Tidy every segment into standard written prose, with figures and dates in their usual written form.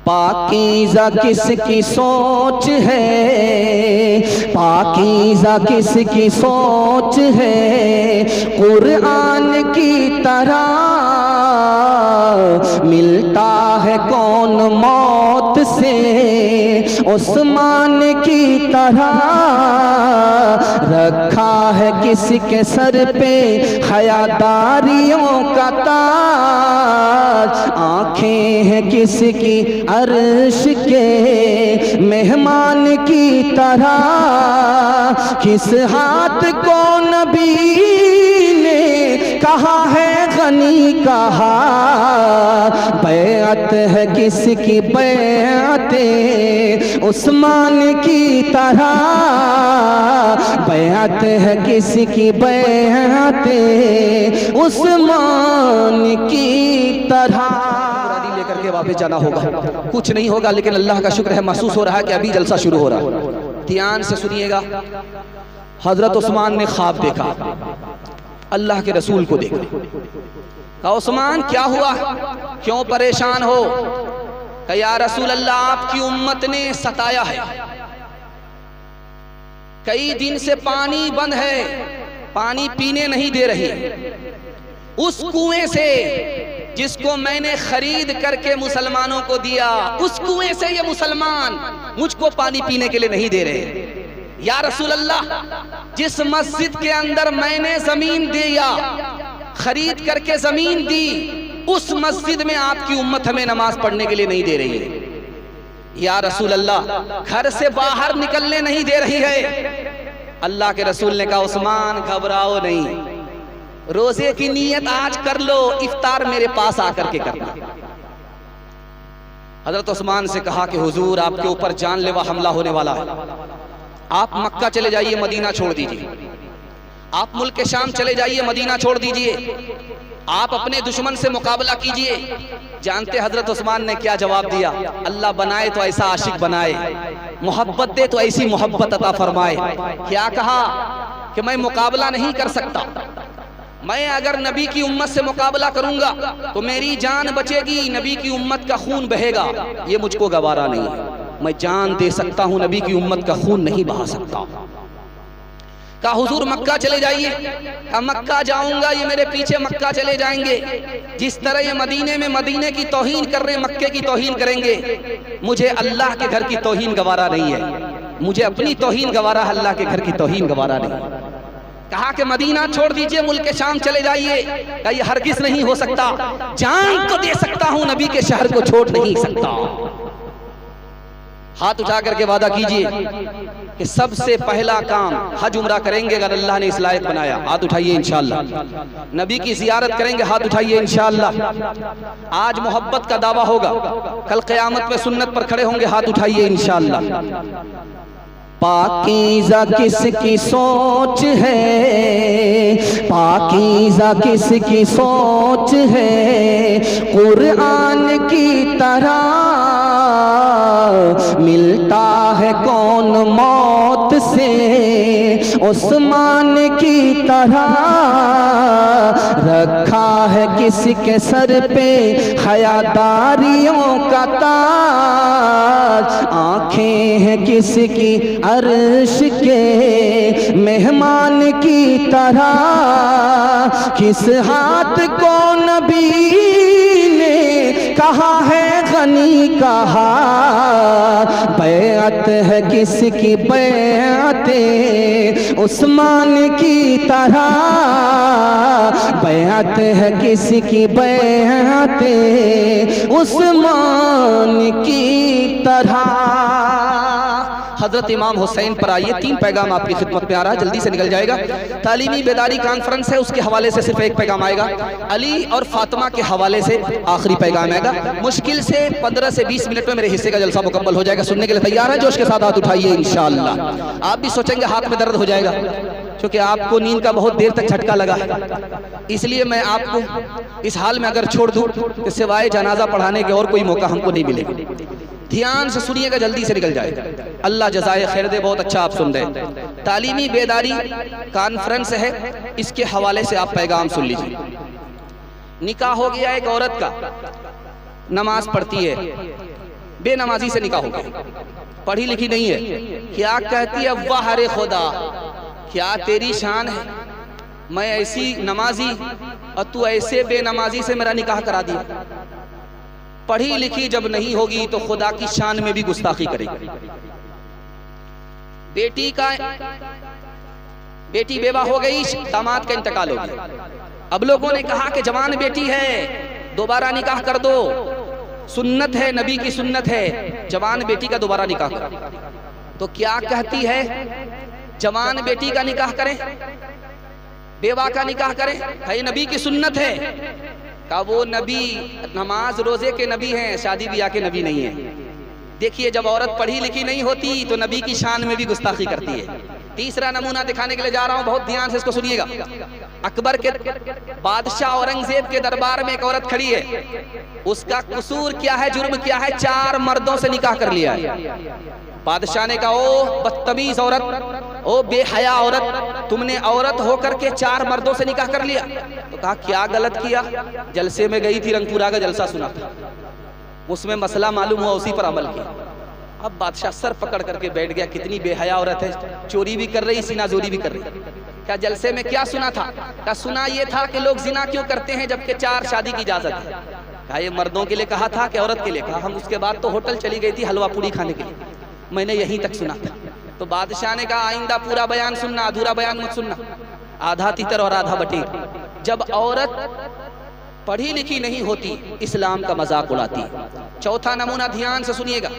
पाकीज़ा किसकी सोच है, पाकीज़ा किसकी सोच है, कुरान की तरह मिलता है कौन मौत से, उस्मान की तरह रखा है किसके सर पे हयादारियों का ताज, आंखें हैं किसकी अर्श के मेहमान की तरह, किस हाथ को नबी ने कहा है गनी कहा, बैअत है किसकी बैअते उस्मान की तरह, बैअत है किसकी बैअते उस्मान की तरह। लेकर के वापस जाना होगा, कुछ नहीं होगा, लेकिन अल्लाह का शुक्र है महसूस हो रहा है कि अभी जलसा शुरू हो रहा है। ध्यान से सुनिएगा। हजरत उस्मान ने ख्वाब देखा, अल्लाह के रसूल को देखा। कहा उस्मान क्या हुआ, क्यों परेशान हो? कहा या रसूल अल्लाह आपकी उम्मत ने सताया है, कई दिन से पानी बंद है, पानी पीने नहीं दे रही, उस कुएं से जिसको मैंने खरीद करके मुसलमानों को दिया, उस कुएं से ये मुसलमान मुझको पानी पीने के लिए नहीं दे रहे। या रसूल अल्लाह जिस मस्जिद के अंदर मैंने जमीन दिया, खरीद करके जमीन दी, उस मस्जिद में आपकी उम्मत हमें नमाज पढ़ने के लिए नहीं दे रही है। या रसूल अल्लाह घर से बाहर निकलने नहीं दे रही है। अल्लाह के रसूल ने कहा उस्मान घबराओ नहीं, रोजे की नीयत आज कर लो, इफ्तार मेरे पास आकर के करना। हजरत उस्मान से कहा कि हुजूर आपके ऊपर जानलेवा हमला होने वाला है, आप मक्का चले जाइए, मदीना छोड़ दीजिए, आप मुल्क शाम चले जाइए, मदीना छोड़ दीजिए, आप अपने दुश्मन से मुकाबला कीजिए। जानते हजरत उस्मान ने क्या जवाब दिया? अल्लाह बनाए तो ऐसा आशिक बनाए, मोहब्बत दे तो ऐसी मोहब्बत अता फरमाए। क्या कहा कि मैं मुकाबला नहीं कर सकता, मैं अगर नबी की उम्मत से मुकाबला करूंगा तो मेरी जान बचेगी, नबी की उम्मत का खून बहेगा, ये मुझको गवारा नहीं है। मैं जान दे सकता हूं, नबी की उम्मत का खून नहीं बहा सकता। कहा हुजूर मक्का चले जाइए। कहा मक्का जाऊंगा, ये मेरे पीछे मक्का चले जाएंगे, जिस तरह ये मदीने में मदीने की तौहीन कर रहे, मक्के की तौहीन करेंगे। मुझे अल्लाह के घर की तौहीन गवारा नहीं है, मुझे अपनी तौहीन गवारा, अल्लाह के घर की तौहीन गवारा नहीं। कहा कि मदीना छोड़ दीजिए, मुल्क शाम चले जाइए। कहा ये हरगिज़ नहीं हो सकता, जान तो दे सकता हूं, नबी के शहर को छोड़ नहीं सकता। हाथ उठा करके वादा कीजिए कि सबसे पहला काम हज उम्रा करेंगे अगर अल्लाह ने इस लायक बनाया। हाथ उठाइए इंशाअल्लाह। नबी की जियारत करेंगे, हाथ उठाइए इंशाअल्लाह। आज मोहब्बत का दावा होगा, कल क़यामत में सुन्नत पर खड़े होंगे, हाथ उठाइए इंशाअल्लाह। पाकीज़ा किसकी सोच है, पाकीज़ा किसकी सोच है, कुरान की तरह मिलता है कौन मौत से, उस्मान की तरह रखा है किसके सर पे हयादारियों का ताज, आंखें हैं किसकी अर्श के मेहमान की तरह, किस हाथ को नबी ने कहा है गनी कहा, बैअत है किसकी बैअते उस्मान की तरह, बैअत है किसकी बैअते उस्मान की तरह। हजरत इमाम हुसैन पर आइए, 3 पैगाम आपकी खिदमत में आ रहा है, जल्दी से निकल जाएगा। तालीमी बेदारी कॉन्फ्रेंस है, उसके हवाले से सिर्फ 1 पैगाम आएगा। अली और फातिमा के हवाले से आखिरी पैगाम आएगा। मुश्किल से 15 से 20 मिनट में मेरे हिस्से का जलसा मुकम्मल हो जाएगा। सुनने के लिए तैयार है? जोश के साथ हाथ उठाइए इंशाअल्लाह। आप भी सोचेंगे हाथ में दर्द हो जाएगा, क्योंकि आपको नींद का बहुत देर तक झटका लगा है, इसलिए मैं आपको इस हाल में अगर छोड़ दूं तो सिवाय जनाजा पढ़ाने के और कोई मौका हमको नहीं मिलेगा। ध्यान से सुनिएगा, जल्दी से निकल जाए। अल्लाह जज़ाए खैर दे, बहुत अच्छा आप सुन रहे। तालीमी बेदारी कॉन्फ्रेंस है, इसके हवाले से आप पैगाम सुन लीजिए। निकाह हो गया एक औरत का, नमाज पढ़ती है, बेनमाजी से निकाह हो गया, पढ़ी लिखी नहीं है। क्या कहती है, वाह रे खुदा, क्या तेरी शान है, मैं ऐसी नमाजी और तू ऐसे बेनमाजी से मेरा निकाह करा दिया। पढ़ी लिखी जब नहीं होगी तो खुदा की शान में भी गुस्ताखी करेगी। बेटी बेवा हो गई, दामाद का इंतकाल हो गया। अब लोगों ने कहा कि जवान बेटी है, दोबारा निकाह कर दो, सुन्नत है, नबी की सुन्नत है, जवान बेटी का दोबारा निकाह करो। तो क्या कहती है, जवान बेटी का निकाह करें, बेवा का निकाह करें, भाई नबी की सुन्नत है। का वो नबी नमाज रोजे के नबी हैं, शादी ब्याह के नबी नहीं है। देखिए, जब औरत पढ़ी लिखी नहीं होती तो नबी की शान में भी गुस्ताखी करती है। तीसरा नमूना दिखाने के लिए जा रहा हूं, बहुत ध्यान से इसको सुनिएगा। अकबर के बादशाह औरंगजेब के दरबार में एक औरत खड़ी है, उसका कसूर क्या है, जुर्म क्या है, 4 मर्दों से निकाह कर लिया है। बादशाह ने कहा, ओ बदतमीज औरत, ओ बेहया औरत, तुमने औरत होकर के 4 मर्दों से निकाह कर लिया। तो कहा, क्या गलत किया? जलसे में गई थी, रंगपुरा का जलसा सुना था, उसमें मसला मालूम हुआ, उसी पर अमल किया। अब बादशाह सर पकड़ करके बैठ गया, कितनी बेहया औरत है, चोरी भी कर रही, सीनाजोरी भी कर रही। क्या जलसे में क्या सुना था? क्या सुना ये था कि लोग जिना क्यों करते हैं जबकि 4 शादी की इजाजत है। क्या ये मर्दों के लिए कहा था कि औरत के लिए कहा? हम उसके बाद तो होटल चली गई थी हलवा पूड़ी खाने के लिए, मैंने यहीं तक सुना था। तो बादशाह ने कहा, आइंदा पूरा बयान सुनना, अधूरा बयान मत सुनना, आधा तितर और आधा बटेर। जब औरत पढ़ी लिखी नहीं होती, इस्लाम का मजाक उड़ाती। चौथा नमूना ध्यान से सुनिएगा।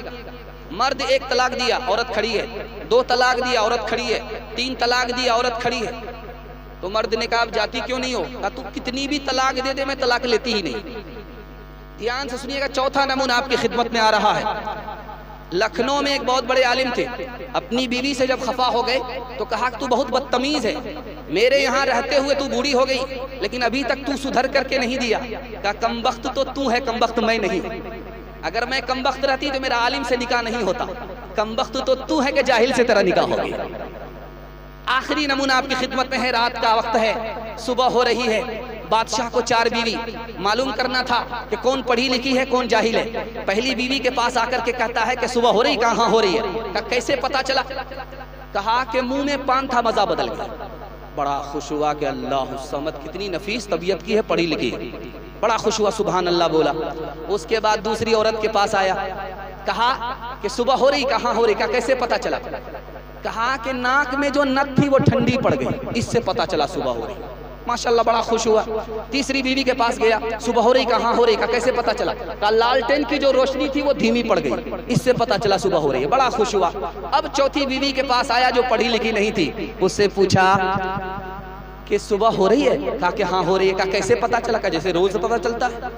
मर्द 1 तलाक दिया, औरत खड़ी है, 2 तलाक दिया, औरत खड़ी है, 3 तलाक दिया, औरत खड़ी है। तो मर्द ने कहा, जाती क्यों नहीं हो? कहा, तू कितनी भी तलाक दे दे, मैं तलाक लेती ही नहीं। ध्यान से सुनिएगा, चौथा नमूना आपकी खिदमत में आ रहा है। लखनऊ में एक बहुत बड़े आलिम थे, अपनी बीवी से जब खफा हो गए तो कहा कि तू बहुत बदतमीज है, मेरे यहाँ रहते हुए तू बूढ़ी हो गई, लेकिन अभी तक तू सुधर करके नहीं दिया। कहा, कमबख्त तो तू है, कमबख्त मैं नहीं। अगर मैं कमबख्त रहती तो मेरा आलिम से निकाह नहीं होता, कमबख्त तो तू है कि जाहिल से तेरा निकाह हो गया। आखिरी नमूना आपकी खिदमत में है, रात का वक्त है, सुबह हो रही है, बादशाह को 4 बीवी, मालूम करना था कि कौन पढ़ी लिखी है, कौन जाहिल है। पहली बीवी के पास आकर के कहता है कि सुबह हो रही, कहाँ हो रही है? कहा, कैसे पता चला? कहा कि मुंह में पान था, मजा बदल गया। बड़ा खुश हुआ कि अल्लाह समद, कितनी नफीस तबीयत की है, पढ़ी लिखी, बड़ा खुश हुआ, सुभान अल्लाह बोला। उसके बाद दूसरी औरत के पास आया, कहा कि सुबह हो रही, कहाँ हो रही? कहा, कैसे पता चला? कहा कि नाक में जो नथ थी वो ठंडी पड़ गई, इससे पता चला सुबह हो रही। माशाल्लाह, बड़ा खुश हुआ। तीसरी बीवी के पास गया, सुबह हो रही, कहाँ हो रही? का कैसे पता चला? का लालटेन की जो रोशनी थी वो धीमी पड़ गई, इससे पता चला सुबह हो रही है। बड़ा खुश हुआ। अब चौथी बीवी के पास आया जो पढ़ी लिखी नहीं थी, उससे पूछा कि सुबह हो रही है? कहा कि हाँ हो रही है। का कैसे पता चला? का जैसे रोज पता चलता है,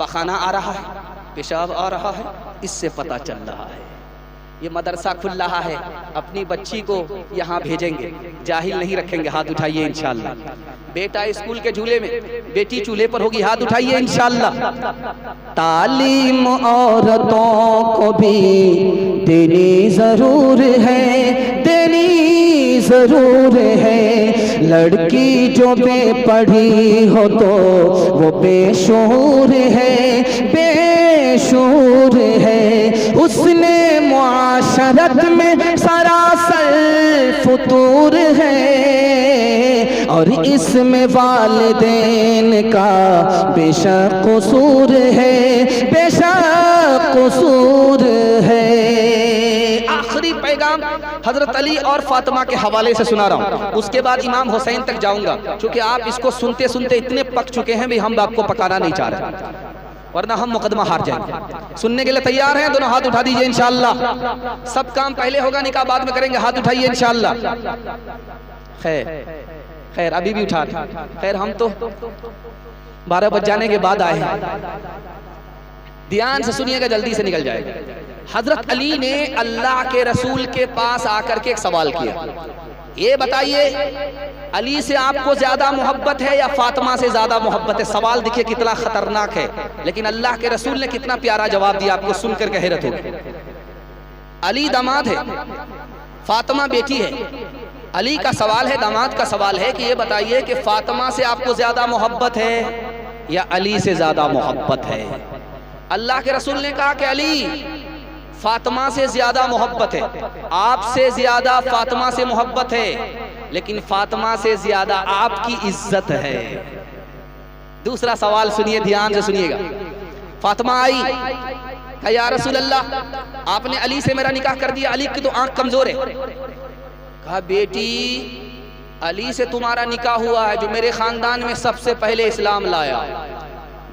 पखाना आ रहा है, पेशाब आ रहा है, इससे पता चल रहा है। ये मदरसा खुल रहा है, अपनी बच्ची को यहाँ भेजेंगे, जाहिल नहीं रखेंगे, हाथ उठाइए इंशाअल्लाह। बेटा स्कूल के झूले में, बेटी चूल्हे पर होगी, हाथ उठाइए इंशाअल्लाह। तालीम औरतों को भी देनी जरूर है, देनी जरूर है। लड़की जो बेपढ़ी हो तो वो बेशूर है, बेशूर है। उसने मुआशरत में सरासर फुतूर है, और इसमें वालिदैन का बेशक कसूर है, बेशक कसूर है। आखिरी पैगाम हजरत अली और फातिमा के हवाले से सुना रहा हूँ, उसके बाद इमाम हुसैन तक जाऊंगा, क्योंकि आप इसको सुनते सुनते इतने पक चुके हैं भी, हम आपको पकाना नहीं चाह रहे, वरना हम मुकदमा हार जाएंगे। सुनने के लिए तैयार हैं? दोनों हाथ उठा दीजिए इंशाअल्लाह। सब काम पहले होगा, निकाह बाद में करेंगे, हाथ उठाइए इंशाअल्लाह। खैर अभी भी उठा रहे। खैर हम तो 12 बज जाने के बाद आए हैं, ध्यान से सुनिएगा, जल्दी से निकल जाएगा। हजरत अली ने अल्लाह के रसूल के पास आकर के एक सवाल किया, ये बताइए अली से आपको ज्यादा मोहब्बत है या फातिमा से ज्यादा मोहब्बत है? सवाल देखिए कितना खतरनाक है, लेकिन अल्लाह के रसूल ने कितना प्यारा जवाब दिया, आपको सुनकर के हैरत होगी। अली दामाद है, फातिमा बेटी है। अली का सवाल है, दामाद का सवाल है कि ये बताइए कि फातिमा से आपको ज्यादा मोहब्बत है या अली से ज्यादा मोहब्बत है? अल्लाह के रसूल ने कहा कि अली, फातिमा से ज्यादा मोहब्बत है, आपसे ज्यादा फातिमा से मोहब्बत है, लेकिन फातिमा से ज्यादा आपकी इज्जत है। दूसरा सवाल सुनिए, ध्यान से सुनिएगा। फातिमा आई, कहा या रसूल अल्लाह, आपने अली से मेरा निकाह कर दिया, अली की तो आंख कमजोर है। कहा बेटी, अली से तुम्हारा निकाह हुआ है जो मेरे खानदान में सबसे पहले इस्लाम लाया।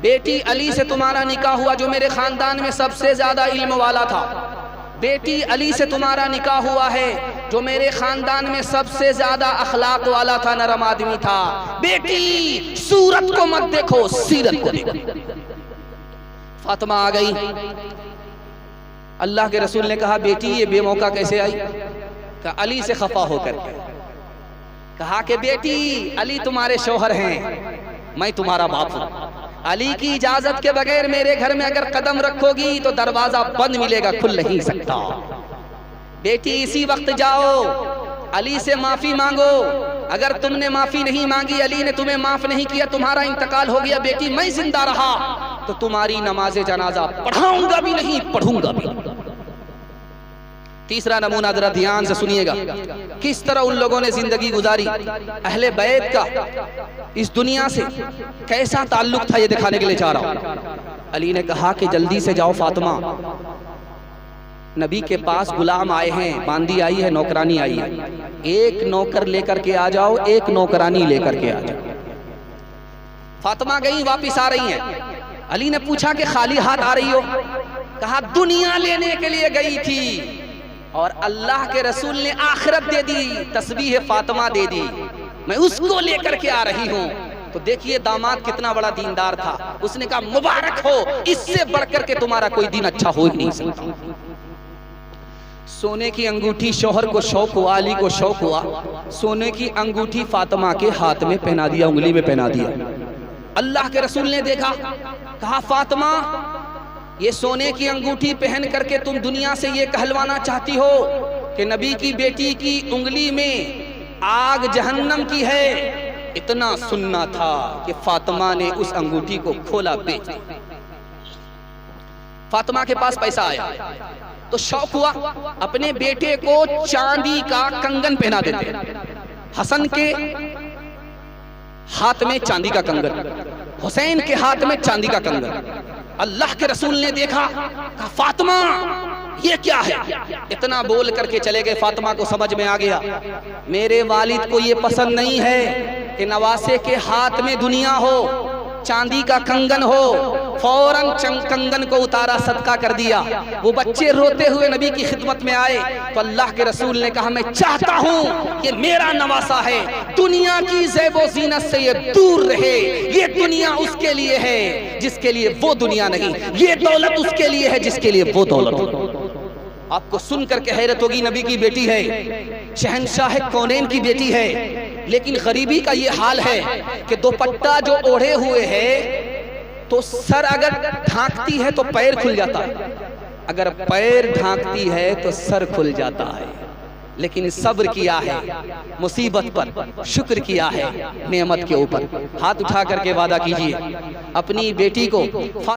बेटी, अली से तुम्हारा निकाह हुआ जो मेरे खानदान में सबसे ज्यादा इल्म वाला था। बेटी, अली से तुम्हारा निकाह हुआ है जो मेरे खानदान में सबसे ज्यादा अखलाक वाला था, नरम आदमी था। बेटी, सूरत को मत देखो, सीरत को देखो। फातिमा आ गई। अल्लाह के रसूल ने कहा बेटी ये बेमौका कैसे आई? कहा अली से खफा होकर के। कहा कि बेटी, अली तुम्हारे शौहर हैं, मैं तुम्हारा बाप हूं। अली की इजाजत के बगैर मेरे घर में अगर कदम रखोगी तो दरवाजा बंद मिलेगा, खुल नहीं सकता। बेटी, इसी वक्त जाओ, अली से माफी मांगो। अगर तुमने माफी नहीं मांगी, अली ने तुम्हें माफ नहीं किया, तुम्हारा इंतकाल हो गया, बेटी मैं जिंदा रहा तो तुम्हारी नमाज जनाजा पढ़ाऊंगा भी नहीं, पढ़ूंगा भी। तीसरा नमूना जरा ध्यान से सुनिएगा, किस तरह उन लोगों ने जिंदगी गुजारी। अहले बैत का इस दुनिया से कैसा ताल्लुक था, ये दिखाने के लिए चाह रहा हूं। अली ने कहा कि जल्दी से जाओ फातिमा, नबी के पास गुलाम आए हैं, बांदी आई है, नौकरानी आई है, एक नौकर लेकर के आ जाओ, एक नौकरानी लेकर के आ जाओ। फातिमा गई, वापिस आ रही हैं। अली ने पूछा कि खाली हाथ आ रही हो? कहा दुनिया लेने के लिए गई थी और अल्लाह के रसूल ने आखिरत दे दी, तस्बीह फातिमा दे दी, मैं उसको लेकर के आ रही हूँ। तो देखिए दामाद कितना बड़ा दीनदार था। उसने कहा मुबारक हो, इससे बढ़कर के तुम्हारा कोई दिन अच्छा हो ही नहीं सकता। सोने की अंगूठी शौहर को शौक हुआ, अली को शौक हुआ, सोने की अंगूठी फातिमा के हाथ में पहना दिया, उंगली में पहना दिया। अल्लाह के रसूल ने देखा, कहा फातिमा ये सोने की अंगूठी पहन करके तुम दुनिया से ये कहलवाना चाहती हो कि नबी की बेटी की उंगली में आग जहन्नम की है? इतना सुनना था कि फातिमा ने उस अंगूठी को खोला, बेच दिया। फातिमा के पास पैसा आया तो शौक हुआ, अपने बेटे को चांदी का कंगन पहना देते। हसन के हाथ में चांदी का कंगन, हुसैन के हाथ में चांदी का कंगन। अल्लाह के रसूल ने देखा, कहा फातिमा ये क्या है? इतना बोल करके चले गए। फातिमा को समझ में आ गया मेरे वालिद को ये पसंद नहीं है कि नवासे के हाथ में दुनिया हो, चांदी का कंगन हो। फौरन कंगन को उतारा, सदका कर दिया। वो बच्चे रोते हुए नबी की खिदमत में आए तो अल्लाह के रसूल ने कहा मैं चाहता हूँ कि मेरा नवासा है, दुनिया की ज़ेबो ज़ीनत से ये दूर रहे। ये दुनिया उसके लिए है जिसके लिए वो दुनिया नहीं, ये दौलत उसके लिए है जिसके लिए वो दौलत। आपको सुन करके हैरत होगी, नबी की बेटी है, शहंशाह कौनैन की बेटी है, लेकिन गरीबी का ये हाल है कि दुपट्टा जो ओढ़े हुए है तो सर अगर ढांकती है तो पैर खुल जाता है, अगर पैर ढांकती है तो सर खुल जाता है। लेकिन सब्र किया है मुसीबत पर, शुक्र किया है नेमत के ऊपर। हाथ उठा करके वादा कीजिए अपनी बेटी को